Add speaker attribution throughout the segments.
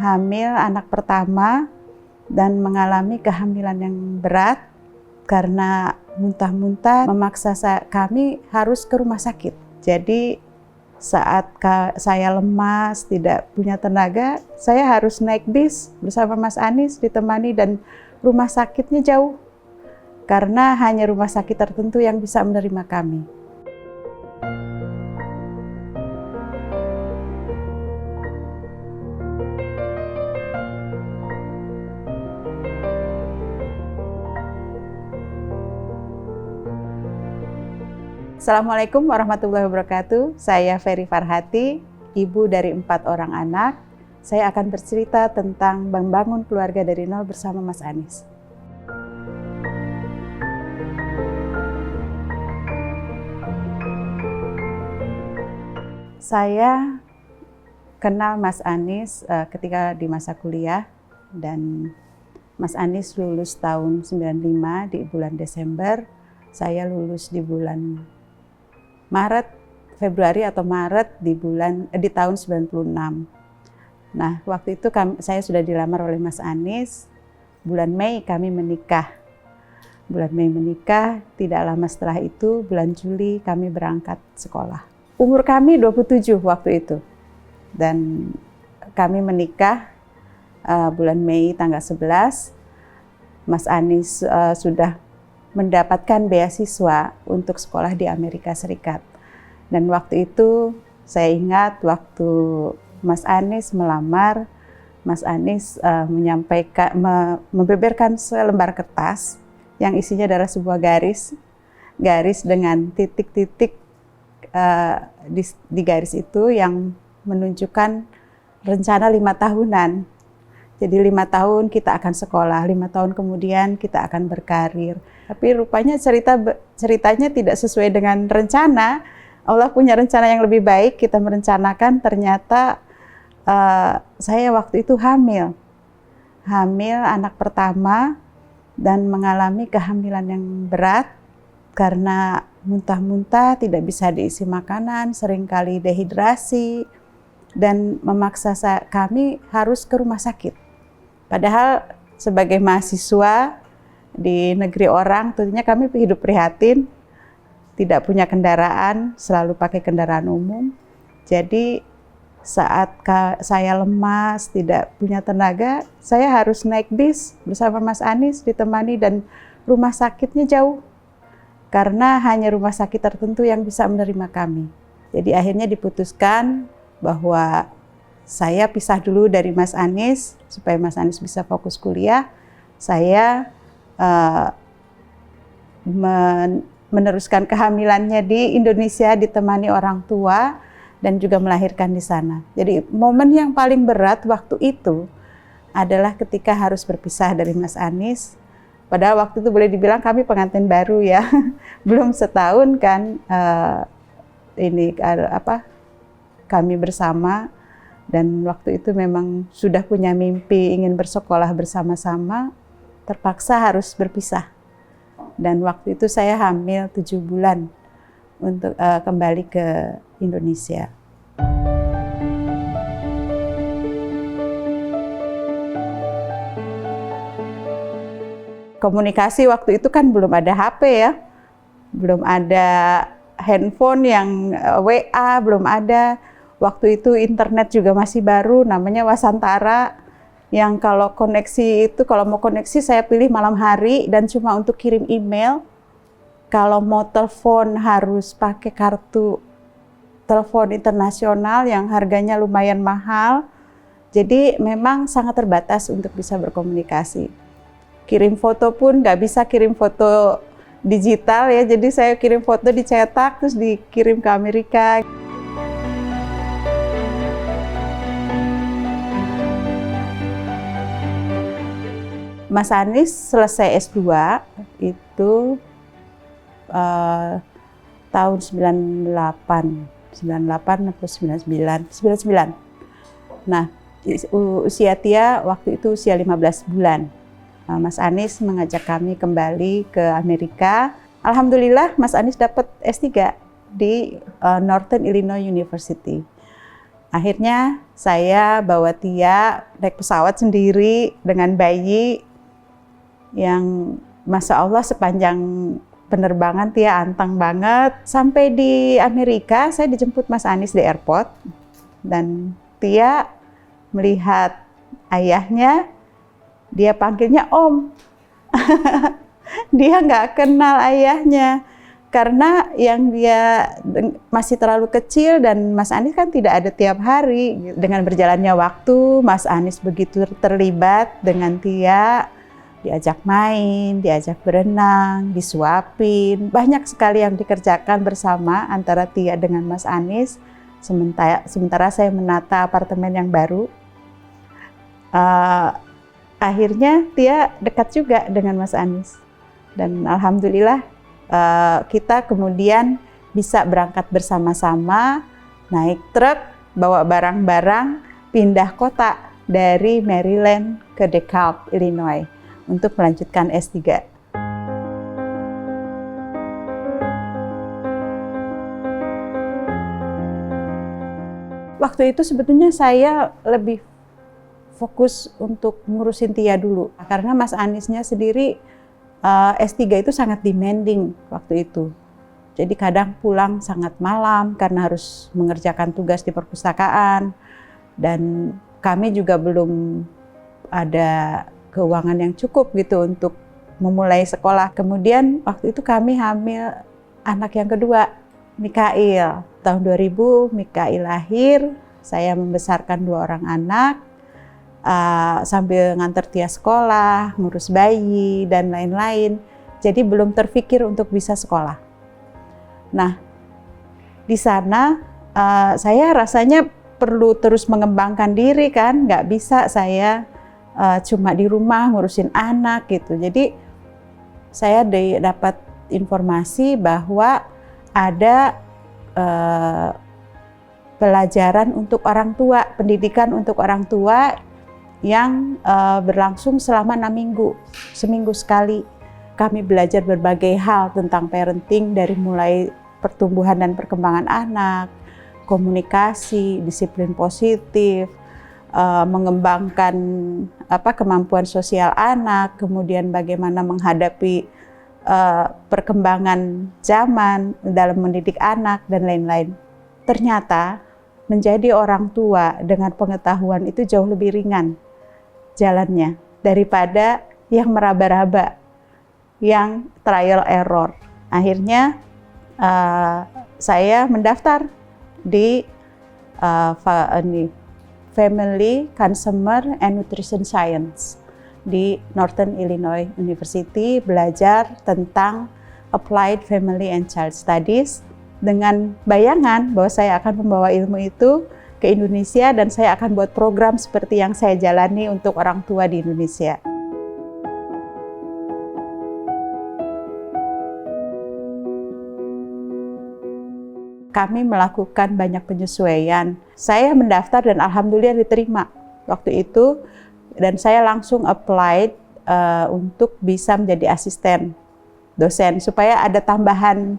Speaker 1: hamil anak pertama dan mengalami kehamilan yang berat karena muntah-muntah memaksa kami harus ke rumah sakit. Jadi saat saya lemas, tidak punya tenaga, saya harus naik bis bersama Mas Anies ditemani dan rumah sakitnya jauh karena hanya rumah sakit tertentu yang bisa menerima kami. Assalamualaikum warahmatullahi wabarakatuh. Saya Ferry Farhati, ibu dari 4 orang anak. Saya akan bercerita tentang membangun keluarga dari nol bersama Mas Anies. Saya kenal Mas Anies ketika di masa kuliah, dan Mas Anies lulus tahun 95 di bulan Desember. Saya lulus di bulan Februari atau Maret di tahun 96. Nah, waktu itu saya sudah dilamar oleh Mas Anies. Bulan Mei kami menikah. Bulan Mei menikah, tidak lama setelah itu bulan Juli kami berangkat sekolah. Umur kami 27 waktu itu. Dan kami menikah bulan Mei tanggal 11. Mas Anies sudah mendapatkan beasiswa untuk sekolah di Amerika Serikat. Dan waktu itu saya ingat waktu Mas Anies melamar, Mas Anies membeberkan selembar kertas yang isinya adalah sebuah garis dengan titik-titik di garis itu yang menunjukkan rencana 5 tahunan. Jadi 5 tahun kita akan sekolah, 5 tahun kemudian kita akan berkarir. Tapi rupanya ceritanya tidak sesuai dengan rencana. Allah punya rencana yang lebih baik, kita merencanakan, ternyata saya waktu itu hamil anak pertama dan mengalami kehamilan yang berat karena muntah-muntah, tidak bisa diisi makanan, seringkali dehidrasi, dan memaksa kami harus ke rumah sakit. Padahal sebagai mahasiswa di negeri orang, tentunya kami hidup prihatin, tidak punya kendaraan, selalu pakai kendaraan umum. Jadi saat saya lemas, tidak punya tenaga, saya harus naik bis bersama Mas Anies ditemani dan rumah sakitnya jauh. Karena hanya rumah sakit tertentu yang bisa menerima kami. Jadi akhirnya diputuskan bahwa saya pisah dulu dari Mas Anies supaya Mas Anies bisa fokus kuliah. Saya meneruskan kehamilannya di Indonesia ditemani orang tua dan juga melahirkan di sana. Jadi momen yang paling berat waktu itu adalah ketika harus berpisah dari Mas Anies. Padahal waktu itu boleh dibilang kami pengantin baru ya, belum setahun kan kami bersama, dan waktu itu memang sudah punya mimpi ingin bersekolah bersama-sama, terpaksa harus berpisah. Dan waktu itu saya hamil 7 bulan untuk kembali ke Indonesia. Komunikasi waktu itu kan belum ada HP ya, belum ada handphone yang WA, belum ada. Waktu itu internet juga masih baru, namanya Wasantara, yang kalau mau koneksi saya pilih malam hari dan cuma untuk kirim email. Kalau mau telepon harus pakai kartu telepon internasional yang harganya lumayan mahal. Jadi memang sangat terbatas untuk bisa berkomunikasi. Kirim foto pun nggak bisa kirim foto digital ya, jadi saya kirim foto dicetak terus dikirim ke Amerika. Mas Anies selesai S2 itu tahun 98 atau 99. Nah, usia Tia waktu itu usia 15 bulan. Mas Anies mengajak kami kembali ke Amerika. Alhamdulillah Mas Anies dapat S3 di Northern Illinois University. Akhirnya saya bawa Tia naik pesawat sendiri dengan bayi yang Masya Allah sepanjang penerbangan Tia anteng banget. Sampai di Amerika saya dijemput Mas Anies di airport dan Tia melihat ayahnya, dia panggilnya Om. Dia nggak kenal ayahnya. Karena yang dia masih terlalu kecil dan Mas Anies kan tidak ada tiap hari. Dengan berjalannya waktu, Mas Anies begitu terlibat dengan Tia, diajak main, diajak berenang, disuapin. Banyak sekali yang dikerjakan bersama antara Tia dengan Mas Anies. Sementara saya menata apartemen yang baru. Akhirnya Tia dekat juga dengan Mas Anies. Dan alhamdulillah kita kemudian bisa berangkat bersama-sama, naik truk, bawa barang-barang, pindah kota dari Maryland ke DeKalb, Illinois untuk melanjutkan S3. Waktu itu sebetulnya saya lebih fokus untuk ngurusin Tia dulu, karena Mas Aniesnya sendiri S3 itu sangat demanding waktu itu. Jadi kadang pulang sangat malam karena harus mengerjakan tugas di perpustakaan. Dan kami juga belum ada keuangan yang cukup gitu untuk memulai sekolah. Kemudian waktu itu kami hamil anak yang kedua, Mikail. Tahun 2000 Mikail lahir, saya membesarkan 2 orang anak. Sambil nganter Tia sekolah, ngurus bayi, dan lain-lain. Jadi belum terpikir untuk bisa sekolah. Nah, di sana saya rasanya perlu terus mengembangkan diri kan, nggak bisa saya cuma di rumah ngurusin anak gitu. Jadi saya dapat informasi bahwa ada pelajaran untuk orang tua, pendidikan untuk orang tua yang berlangsung selama 6 minggu, seminggu sekali. Kami belajar berbagai hal tentang parenting, dari mulai pertumbuhan dan perkembangan anak, komunikasi, disiplin positif, mengembangkan kemampuan sosial anak, kemudian bagaimana menghadapi perkembangan zaman dalam mendidik anak, dan lain-lain. Ternyata menjadi orang tua dengan pengetahuan itu jauh lebih ringan jalannya daripada yang meraba-raba, yang trial error. Akhirnya saya mendaftar di Family, Consumer, and Nutrition Science di Northern Illinois University, belajar tentang Applied Family and Child Studies dengan bayangan bahwa saya akan membawa ilmu itu ke Indonesia dan saya akan buat program seperti yang saya jalani untuk orang tua di Indonesia. Kami melakukan banyak penyesuaian. Saya mendaftar dan alhamdulillah diterima waktu itu, dan saya langsung applied untuk bisa menjadi asisten dosen supaya ada tambahan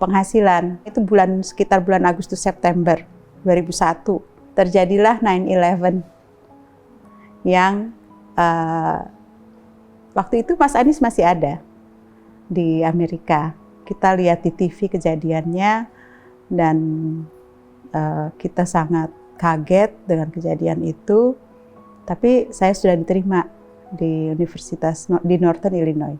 Speaker 1: penghasilan. Itu sekitar bulan Agustus September 2001 terjadilah 9/11 yang waktu itu Mas Anies masih ada di Amerika. Kita lihat di TV kejadiannya dan kita sangat kaget dengan kejadian itu. Tapi saya sudah diterima di Universitas di Northern Illinois.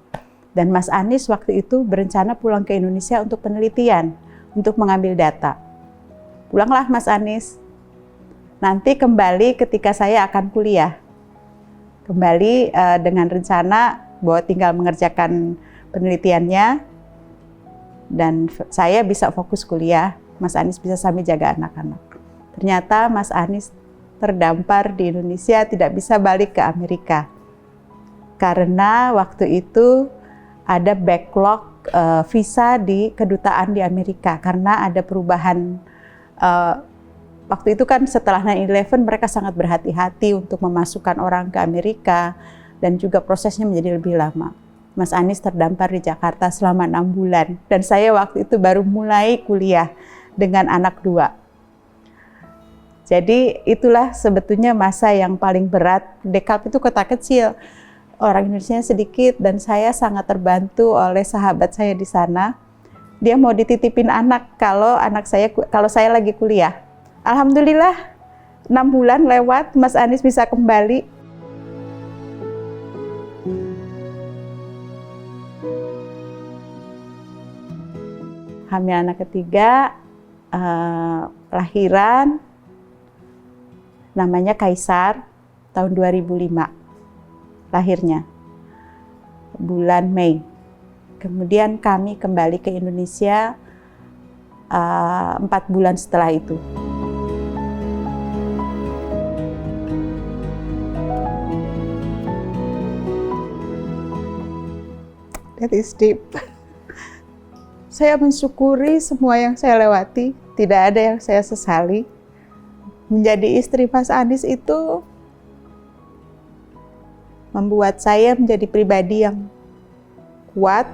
Speaker 1: Dan Mas Anies waktu itu berencana pulang ke Indonesia untuk penelitian, untuk mengambil data. Pulanglah Mas Anies. Nanti kembali ketika saya akan kuliah. Kembali dengan rencana bahwa tinggal mengerjakan penelitiannya dan saya bisa fokus kuliah, Mas Anies bisa sambil jaga anak-anak. Ternyata Mas Anies terdampar di Indonesia, tidak bisa balik ke Amerika. Karena waktu itu ada backlog visa di kedutaan di Amerika karena ada perubahan. Waktu itu kan setelah 9/11 mereka sangat berhati-hati untuk memasukkan orang ke Amerika dan juga prosesnya menjadi lebih lama. Mas Anies terdampar di Jakarta selama 6 bulan dan saya waktu itu baru mulai kuliah dengan anak 2. Jadi itulah sebetulnya masa yang paling berat. Dekap itu kota kecil, orang Indonesia sedikit, dan saya sangat terbantu oleh sahabat saya di sana. Dia mau dititipin anak kalau saya lagi kuliah. Alhamdulillah 6 bulan lewat, Mas Anies bisa kembali. Hamil anak ketiga, lahiran, namanya Kaisar, tahun 2005 lahirnya, bulan Mei. Kemudian kami kembali ke Indonesia 4 bulan setelah itu. That is deep. Saya mensyukuri semua yang saya lewati, tidak ada yang saya sesali. Menjadi istri Mas Anies itu membuat saya menjadi pribadi yang kuat,